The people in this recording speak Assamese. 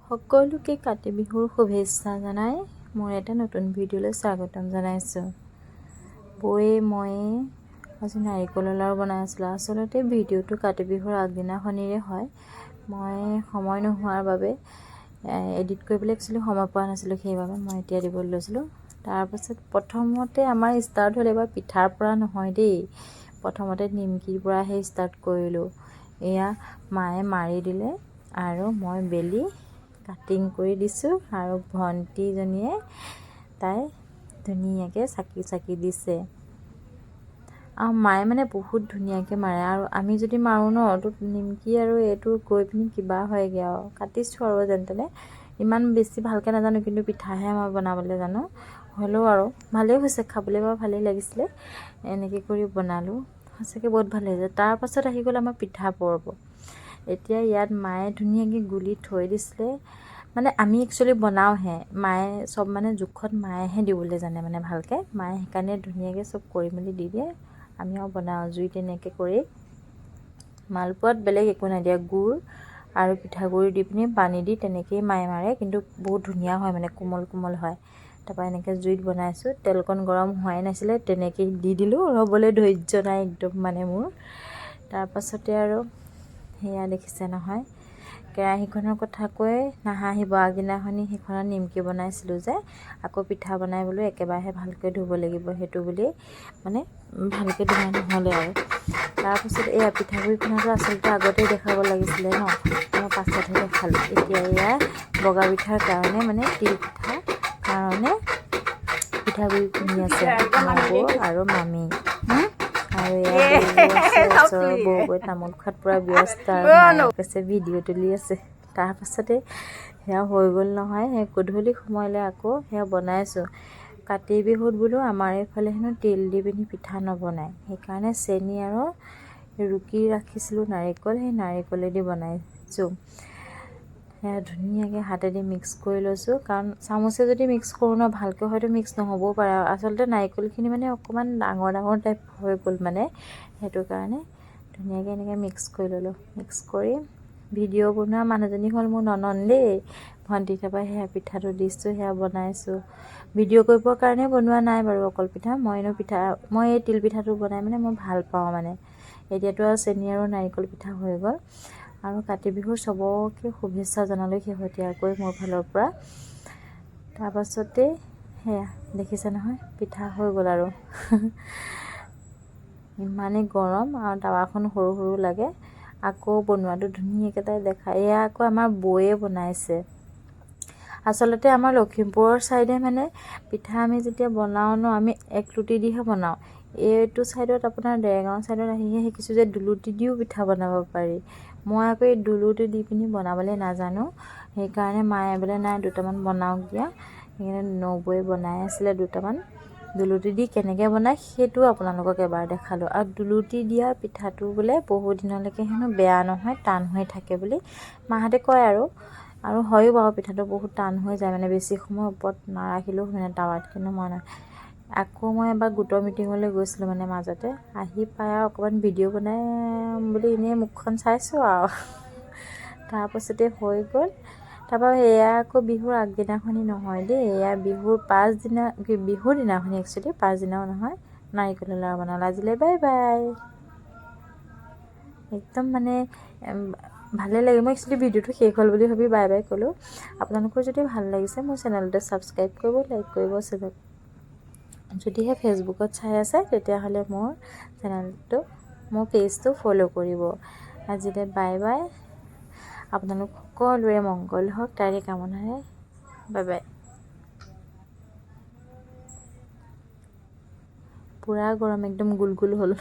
সকলোকে কাতি বিহুৰ শুভেচ্ছা জনাই মোৰ এটা নতুন ভিডিঅ'লৈ স্বাগতম জনাইছোঁ। বৌয়ে ময়ে আজি নাৰিকলৰ লাড়ু বনাই আছিলোঁ। আচলতে ভিডিঅ'টো কাতি বিহুৰ আগদিনাখনিৰে হয়। মই সময় নোহোৱাৰ বাবে এডিট কৰিবলৈ একচুৱেলি সময় পোৱা নাছিলোঁ, সেইবাবে মই এতিয়া দিবলৈ লৈছিলোঁ। তাৰপাছত প্ৰথমতে আমাৰ ষ্টাৰ্ট হ'ল, এবাৰ পিঠাৰ পৰা নহয় দেই, প্ৰথমতে নিমকিৰ পৰাহে ষ্টাৰ্ট কৰিলোঁ। এয়া মায়ে মাৰি দিলে আৰু মই বেলি কাটিং কৰি দিছোঁ আৰু ভণ্টিজনীয়ে তাই ধুনীয়াকৈ চাকি দিছে। আৰু মায়ে মানে বহুত ধুনীয়াকৈ মাৰে, আৰু আমি যদি মাৰোঁ ন, তো নিমকি আৰু এইটো গৈ পিনি কিবা হয়গৈ আৰু। কাটিছোঁ আৰু যেন তেনে, ইমান বেছি ভালকৈ নাজানো, কিন্তু পিঠাহে মই বনাবলৈ জানো। হ'লেও আৰু ভালেই হৈছে, খাবলৈ বাৰু ভালেই লাগিছিলে। এনেকৈ কৰি বনালোঁ, সঁচাকৈ বহুত ভাল লাগিছে। তাৰপাছত আহি গ'ল আমাৰ পিঠা পৰ্ব। এতিয়া ইয়াত মায়ে ধুনীয়াকৈ গুলি থৈ দিছিলে। মানে আমি একচুৱেলি বনাওঁহে, মায়ে চব মানে জোখত মায়েহে দিবলৈ জানে মানে ভালকৈ। মায়ে সেইকাৰণে ধুনীয়াকৈ চব কৰি মেলি দি দিয়ে, আমি আৰু বনাওঁ জুইত এনেকৈ কৰি। মালপোৱাত বেলেগ একো নাই দিয়া, গুড় আৰু পিঠাগুড়ি দি পিনি পানী দি তেনেকৈয়ে মায়ে মাৰে, কিন্তু বহুত ধুনীয়া হয়, মানে কোমল কোমল হয়। তাৰপৰা এনেকৈ জুইত বনাইছোঁ, তেলকণ গৰম হোৱাই নাছিলে, তেনেকৈয়ে দি দিলোঁ। ৰ'বলৈ ধৈৰ্য নাই একদম মানে মোৰ। তাৰপাছতে আৰু সেয়া দেখিছে নহয়, কেৰাহীখনৰ কথা কৈ নাহাঁহিব। আগদিনাখনি সেইখনত নিমকি বনাইছিলোঁ যে, আকৌ পিঠা বনাই বোলো একেবাৰেহে ভালকৈ ধুব লাগিব, সেইটো বুলি মানে ভালকৈ ধোৱা নহ'লে আৰু। তাৰপিছত এয়া পিঠাগুড়িখনতো আচলতে আগতেই দেখাব লাগিছিলে ন, মই পাছতহে দেখালোঁ। এতিয়া এয়া বগা পিঠাৰ কাৰণে, মানে তিল পিঠাৰ কাৰণে পিঠাগুড়ি খুন্দি আছে নবৌ আৰু মামী। আৰু এয়া ওচৰৰ বৌগৈ তামোল খোৱাত পূৰা ব্যস্ত, আৰু মায়ে কৈছে ভিডিঅ' তুলি আছে। তাৰপাছতে সেয়া হৈ গ'ল নহয়, সেই গধূলি সময়লৈ আকৌ সেয়া বনাইছোঁ। কাতি বিহুত বোলো আমাৰ এইফালে হেনো তিল দি পিনি পিঠা নবনায়, সেইকাৰণে চেনি আৰু ৰুকি ৰাখিছিলোঁ নাৰিকল, সেই নাৰিকলেদি বনাইছোঁ। সেয়া ধুনীয়াকৈ হাতেদি মিক্স কৰি লৈছোঁ, কাৰণ চামুচে যদি মিক্স কৰোঁ ন, ভালকৈ হয়তো মিক্স নহ'বও পাৰে। আচলতে নাৰিকলখিনি মানে অকণমান ডাঙৰ ডাঙৰ টাইপ হৈ গ'ল মানে, সেইটো কাৰণে ধুনীয়াকৈ এনেকৈ মিক্স কৰি ল'লোঁ। মিক্স কৰি ভিডিঅ' বনোৱা মানুহজনী হ'ল মোৰ ননন্দ দেই, ভণ্টি। তাৰপৰা সেয়া পিঠাটো দিছোঁ, সেয়া বনাইছোঁ। ভিডিঅ' কৰিবৰ কাৰণে বনোৱা নাই বাৰু অকল পিঠা, মই এই তিল পিঠাটো বনাই মানে মই ভাল পাওঁ মানে। এতিয়াতো আৰু চেনি আৰু নাৰিকল পিঠা হৈ গ'ল। আৰু কাতি বিহুৰ চবকে শুভেচ্ছা জনালোঁ শেহতীয়াকৈ মোৰ ফালৰ পৰা। তাৰপাছতে সেয়া দেখিছে নহয়, পিঠা হৈ গ'ল আৰু ইমানেই গৰম, আৰু টাৱাখন সৰু সৰু লাগে। আকৌ বনোৱাটো ধুনীয়াকৈ তাই দেখায়। এয়া আকৌ আমাৰ বৌয়ে বনাইছে। আচলতে আমাৰ লখিমপুৰৰ ছাইডে মানে পিঠা আমি যেতিয়া বনাওঁ ন, আমি একলুটি দিহে বনাওঁ। এইটো ছাইডত আপোনাৰ দেৰগাঁও ছাইডত আহিহে শিকিছোঁ যে দুলুটি দিও পিঠা বনাব পাৰি। মই আকৌ এই দুলুটি দি পিনি বনাবলৈ নাজানো, সেইকাৰণে মায়ে বোলে নাই দুটামান বনাওক দিয়া, সেইকাৰণে নবৌয়ে বনাই আছিলে দুটামান। দুলুটি দি কেনেকৈ বনায় সেইটো আপোনালোকক এবাৰ দেখালোঁ। আৰু দুলুটি দিয়া পিঠাটো বোলে বহুত দিনলৈকে হেনো বেয়া নহয়, টান হৈ থাকে বুলি মাহঁতে কয় আৰু হয়ো বাৰু, পিঠাটো বহুত টান হৈ যায় মানে, বেছি সময় ওপৰত নাৰাখিলেও মানে টাৱাত। কিন্তু মই আকৌ মই এবাৰ গোটৰ মিটিঙলৈ গৈছিলোঁ মানে মাজতে, আহি পাই আৰু অকণমান ভিডিঅ' বনাই বুলি এনেই মুখখন চাইছোঁ আৰু তাৰপাছতে হৈ গ'ল। তাৰপৰা এয়া আকৌ বিহুৰ আগদিনাখনি নহয় দেই, এয়া বিহুৰ পাছদিনা, বিহুৰ দিনাখনি একচুৱেলি, পাছদিনাও নহয়, নাৰিকলৰ লাড়ু বনালোঁ। আজিলৈ বাই বাই। একদম মানে ভালেই লাগে। মই একচুৱেলি ভিডিঅ'টো শেষ হ'ল বুলি ভাবি বাই বাই ক'লোঁ। আপোনালোকৰ যদি ভাল লাগিছে মোৰ চেনেলটো ছাবস্ক্ৰাইব কৰিব, লাইক কৰিব। যদিহে ফেচবুকত চাই আছে তেতিয়াহ'লে মোৰ চেনেলটো, মোৰ পেজটো ফ'ল' কৰিব। আজিলৈ বাই বাই। আপোনালোক সকলোৰে মংগল হওক, তাৰে কামনাৰে বাই বাই। পূৰা গৰম, একদম গুলগুল হ'ল।